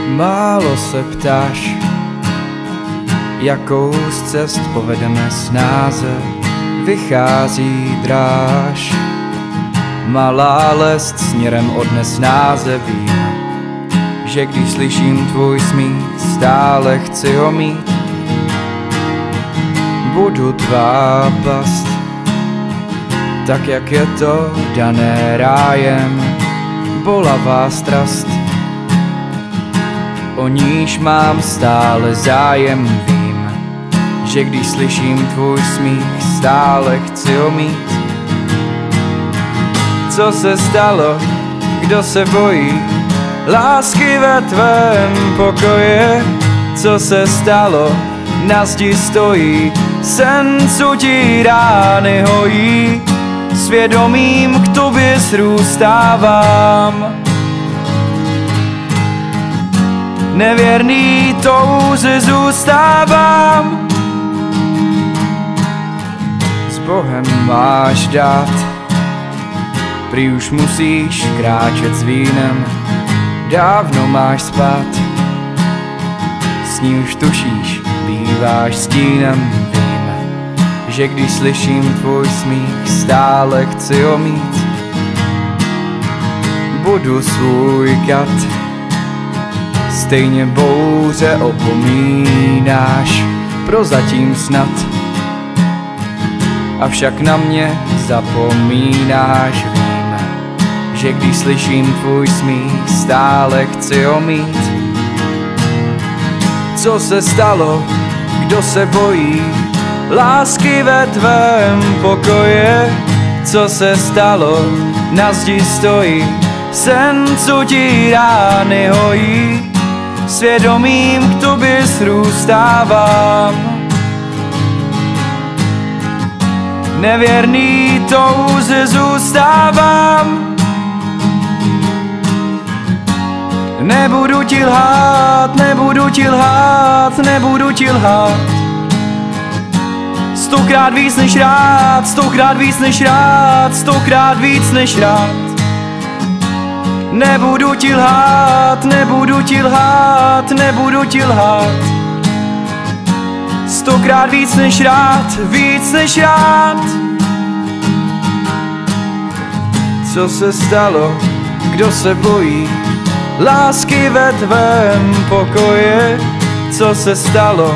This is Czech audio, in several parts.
Málo se ptáš, jakou z cest povedeme snáze, vychází dráž. Malá lest směrem odnes náze, vím, že když slyším tvůj smích, stále chci ho mít. Budu tvá past, tak jak je to dané rájem, bolavá strast, o níž mám stále zájem. Vím, že když slyším tvůj smích, stále chci ho mít. Co se stalo, kdo se bojí lásky ve tvém pokoje? Co se stalo, na zdi stojí sen, co ti rány hojí. Svědomím k tobě srůstávám, nevěrný touze zůstávám. S Bohem máš dát, prý už musíš kráčet s vínem, dávno máš spát, s ní už tušíš, býváš stínem. Vím, že když slyším tvůj smích, stále chci ho mít. Budu svůj kat, stejně bouře opomínáš, prozatím snad, avšak na mě zapomínáš. Vím, že když slyším tvůj smích, stále chci ho mít. Co se stalo, kdo se bojí lásky ve tvém pokoje? Co se stalo, na zdi stojí sen, co ti rány hojí. Svědomím k tobě srůstávám, nevěrný touze zůstávám. Nebudu ti lhát, nebudu ti lhát, nebudu ti lhát. Stokrát víc než rád, stokrát víc než rád, stokrát víc než rád. Nebudu ti lhát, nebudu ti lhát, nebudu ti lhát. Stokrát víc než rád, víc než rád. Co se stalo, kdo se bojí lásky ve tvém pokoje? Co se stalo,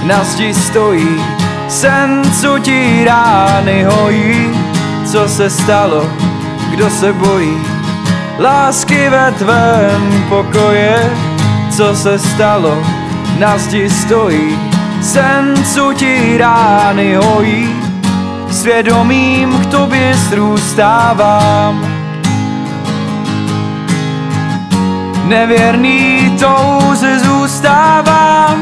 na zdi stojí sen, co ti rány hojí. Co se stalo, kdo se bojí lásky ve tvém pokoje? Co se stalo, na zdi stojí sen, co ti rány hojí. Svědomím k tobě srůstávám, nevěrný touze zůstávám.